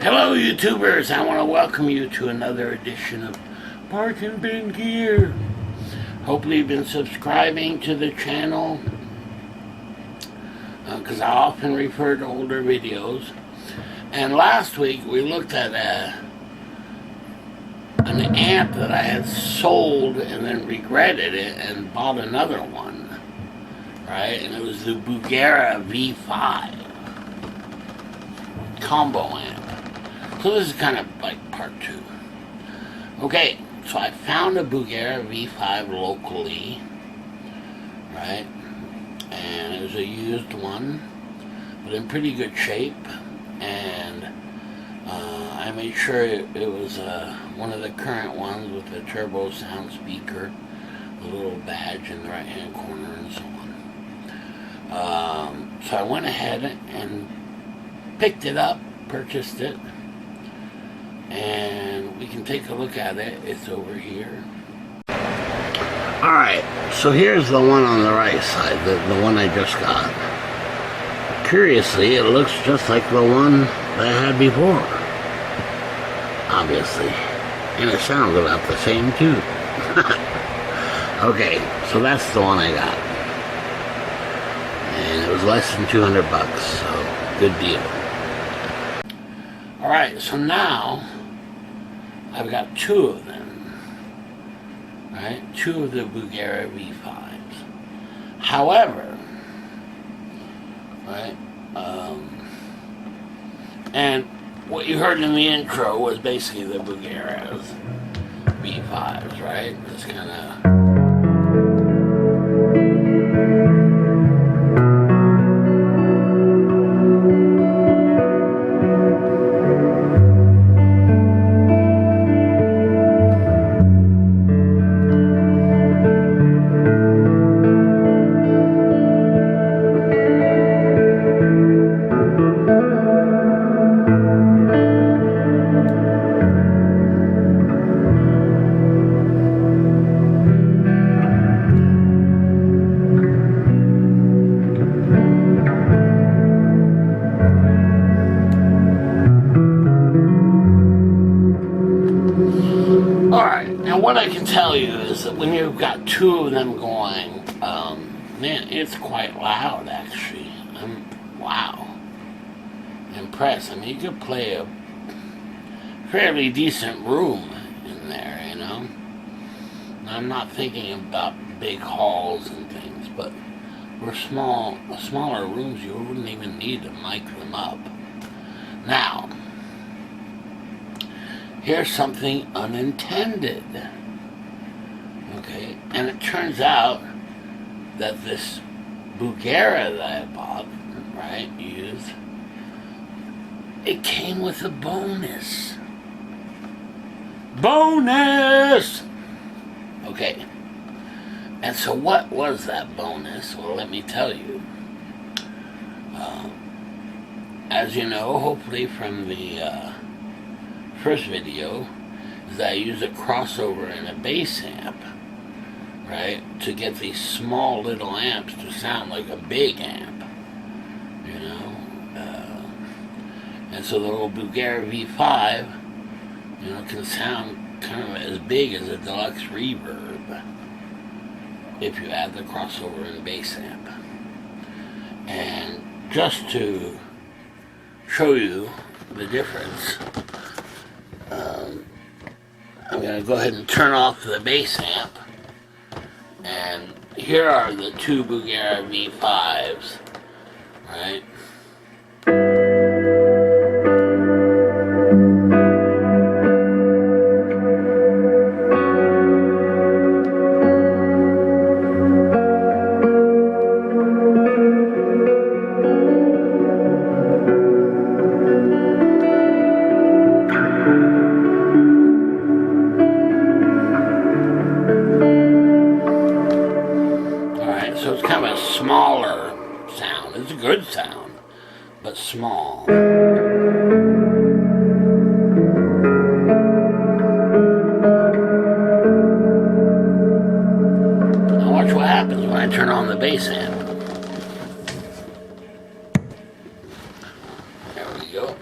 Hello YouTubers, I want to welcome you to another edition of Park and Bin Gear. Hopefully you've been subscribing to the channel because I often refer to older videos. And last week we looked at an amp that I had sold and then regretted it and bought another one, right? And it was the Bugera V5 combo amp. So this is kind of like part two. Okay, so I found a Bugera V5 locally, right? And it was a used one, but in pretty good shape. And I made sure it was one of the current ones with the turbo sound speaker, the little badge in the right hand corner and so on. So I went ahead and picked it up, purchased it, and we can take a look at it. It's over here. Alright, so here's the one on the right side, the one I just got. Curiously, it looks just like the one that I had before. Obviously. And it sounds about the same too. Okay, so that's the one I got. And it was less than 200 bucks, so good deal. Alright, so now I've got two of them, right? Two of the Bugera V5s. However, right, and what you heard in the intro was basically the Bugera's V5s, right? This kind of... What I can tell you is that when you've got two of them going, man, it's quite loud, actually. Wow. Impressed. I mean, you could play a fairly decent room in there, you know? I'm not thinking about big halls and things, but for smaller rooms, you wouldn't even need to mic them up. Now, here's something unintended. Okay, and it turns out that this Bugera that I bought, right, used, it came with a bonus. Bonus! Okay, and so what was that bonus? Well, let me tell you. As you know, hopefully from the first video, is that I use a crossover and a bass amp, right, to get these small little amps to sound like a big amp, you know. And so the little Bugera V5, you know, can sound kind of as big as a deluxe reverb if you add the crossover and bass amp. And just to show you the difference, I'm going to go ahead and turn off the bass amp, and here are the two Bugera V5s, right? So it's kind of a smaller sound. It's a good sound, but small. Now watch what happens when I turn on the bass amp. There we go.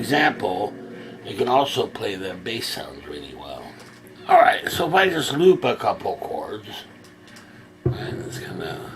example, it can also play the bass sounds really well. Alright, so if I just loop a couple chords, and it's gonna...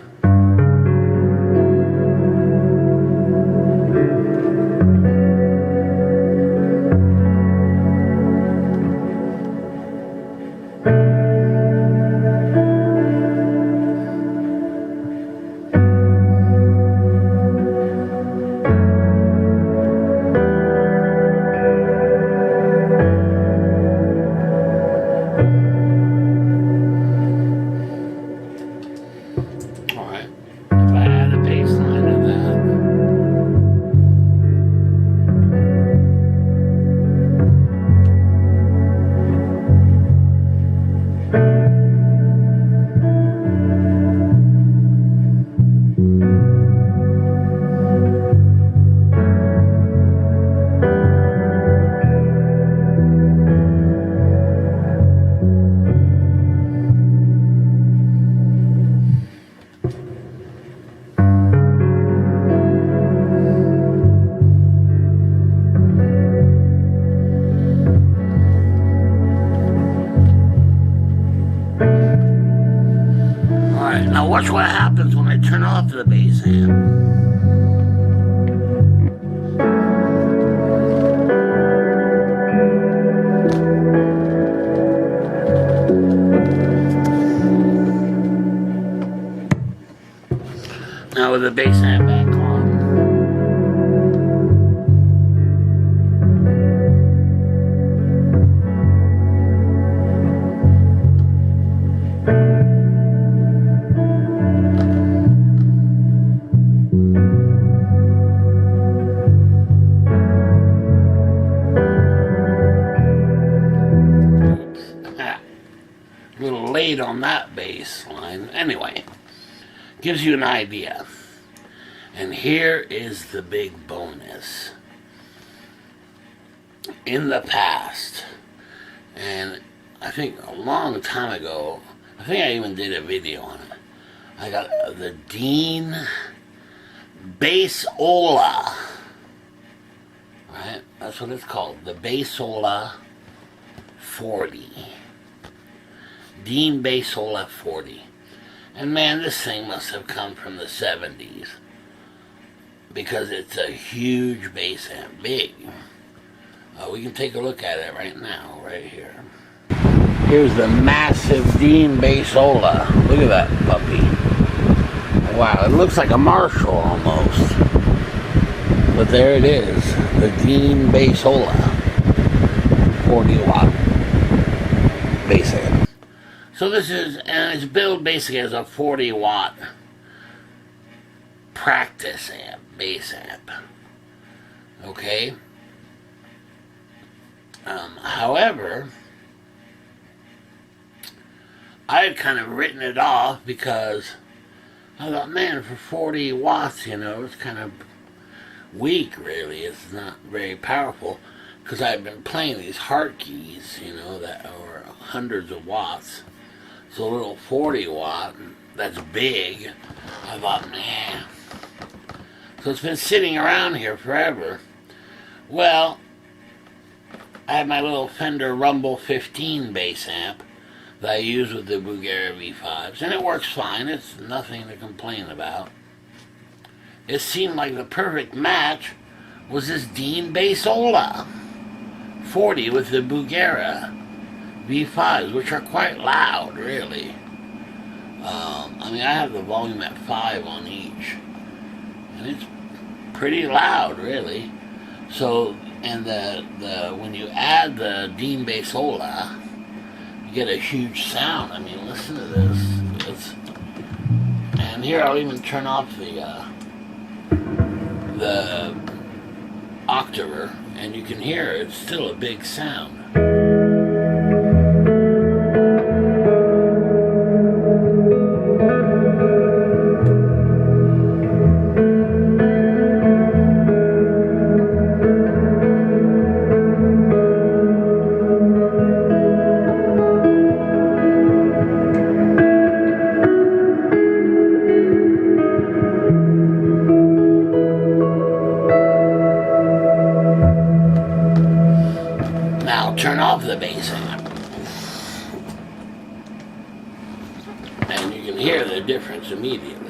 Now watch what happens when I turn off the bass amp. Now with the bass amp back on. A little late on that bass line. Anyway, gives you an idea. And here is the big bonus. In the past, and I think a long time ago, I think I even did a video on it, I got the Dean Bassola. Right? That's what it's called. The Bassola 40. Dean Bassola 40. And man, this thing must have come from the 70s. Because it's a huge bass amp. Big. We can take a look at it right now, right here. Here's the massive Dean Bassola. Look at that puppy. Wow, it looks like a Marshall almost. But there it is. The Dean Bassola 40 watt bass amp. So this is, and it's billed basically as a 40 watt practice amp, bass amp. Okay? However, I had kind of written it off because I thought, man, for 40 watts, you know, it's kind of weak, really. It's not very powerful because I've been playing these heart keys, you know, that are hundreds of watts. So a little 40 watt, that's big. I thought, man. So it's been sitting around here forever. Well, I have my little Fender Rumble 15 bass amp that I use with the Bulgara V5s, and it works fine. It's nothing to complain about. It seemed like the perfect match was this Dean Bassola 40 with the Bulgara V5s, which are quite loud, really. I mean, I have the volume at 5 on each, and it's pretty loud, really. So, and when you add the Dean Bassola, you get a huge sound. I mean, listen to this. And here I'll even turn off the octaver, and you can hear it's still a big sound. Now turn off the bass amp. And you can hear the difference immediately.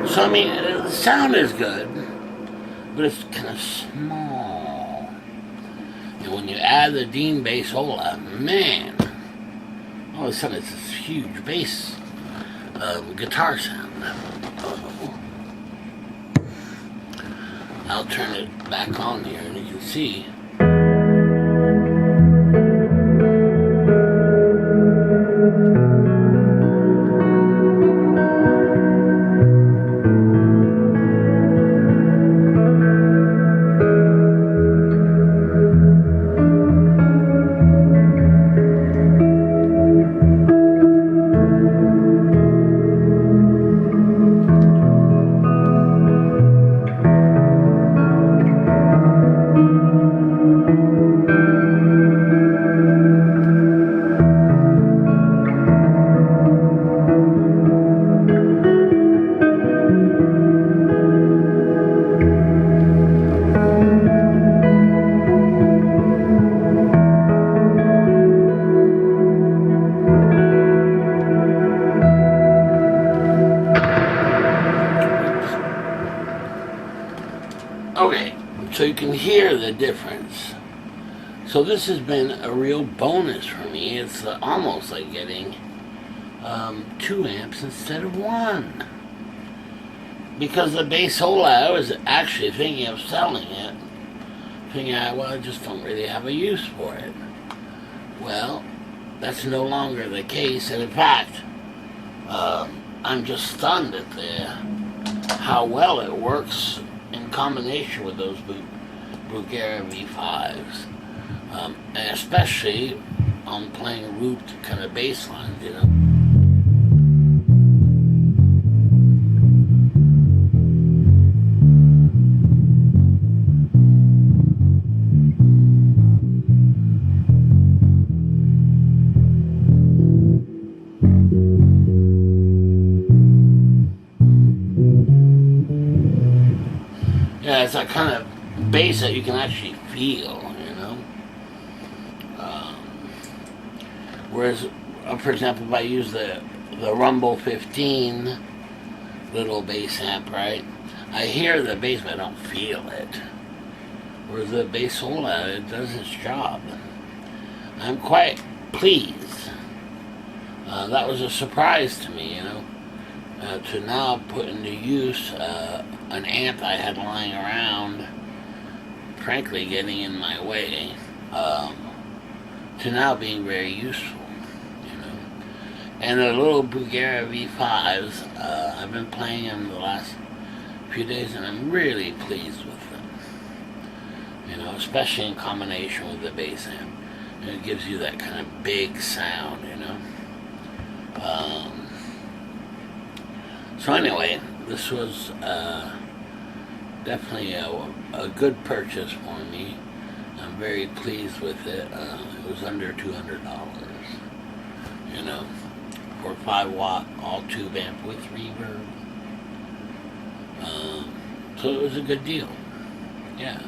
So I mean, the sound is good, but it's kind of small. And when you add the Dean bassola, man, all of a sudden it's this huge bass guitar sound. I'll turn it back on here and you can see. Okay, so you can hear the difference. So this has been a real bonus for me. It's almost like getting 2 amps instead of 1. Because the bassola, I was actually thinking of selling it. Thinking, well, I just don't really have a use for it. Well, that's no longer the case. And in fact, I'm just stunned at how well it works in combination with those Bulgara V5s, and especially on playing root kind of bass lines, you know. Yeah, it's that kind of bass that you can actually feel, you know. Whereas, for example, if I use the Rumble 15 little bass amp, right, I hear the bass, but I don't feel it. Whereas the bassola, it does its job. I'm quite pleased. That was a surprise to me, you know, to now put into use an amp I had lying around, frankly getting in my way, to now being very useful, you know. And the little Bulgara V5s, I've been playing them the last few days, and I'm really pleased with them, you know, especially in combination with the bass amp. And it gives you that kind of big sound, you know. So anyway, this was definitely a good purchase for me. I'm very pleased with it. It was under $200, you know, for a 5-watt all-tube amp with reverb. So it was a good deal, yeah.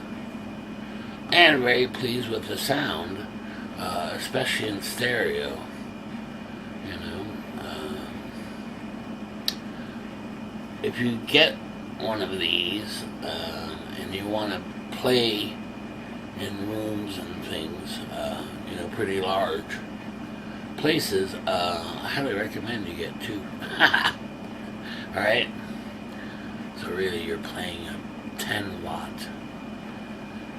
And very pleased with the sound, especially in stereo, you know. If you get one of these and you want to play in rooms and things, you know, pretty large places, I highly recommend you get 2. Alright? So really you're playing a 10-watt,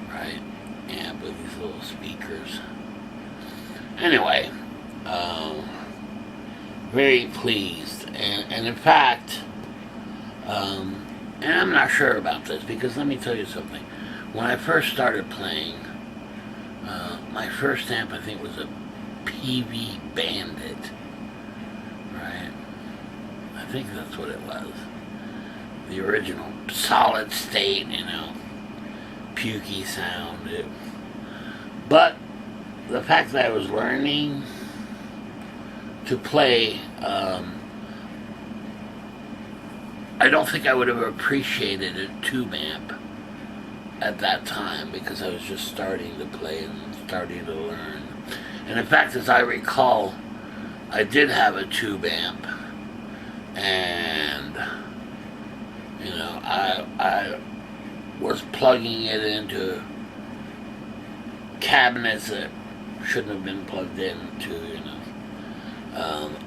right, amp with these little speakers. Anyway, very pleased. And in fact, and I'm not sure about this, because let me tell you something. When I first started playing, my first amp, I think, was a PV Bandit, right? I think that's what it was. The original solid state, pukey sound. But the fact that I was learning to play, I don't think I would have appreciated a tube amp at that time, because I was just starting to play and starting to learn. And in fact, as I recall, I did have a tube amp, and I was plugging it into cabinets that shouldn't have been plugged into,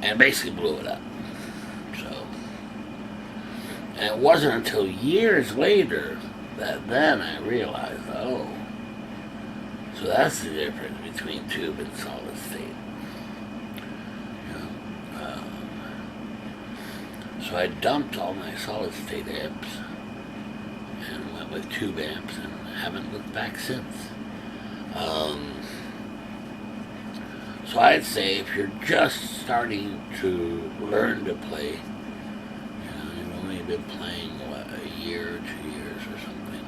and basically blew it up. So, and it wasn't until years later that then I realized, oh, so that's the difference between tube and solid state. So I dumped all my solid state amps and went with tube amps, and haven't looked back since. So I'd say if you're just starting to learn to play, you've only been playing, a year or 2 years or something,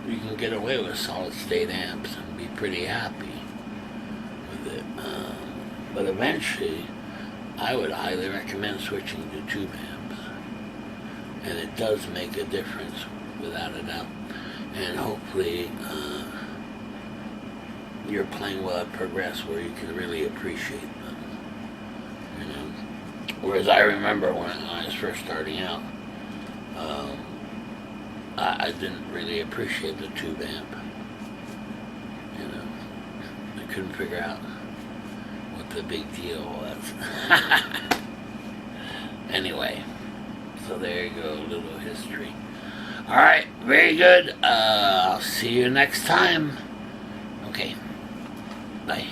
you can get away with solid state amps and be pretty happy with it. But eventually, I would highly recommend switching to tube amps. And it does make a difference, without a doubt. And hopefully, your playing will progress where you can really appreciate them. Whereas I remember when I was first starting out, I didn't really appreciate the tube amp. I couldn't figure out what the big deal was. Anyway, so there you go, a little history. Alright, very good. I'll see you next time. Okay, bye.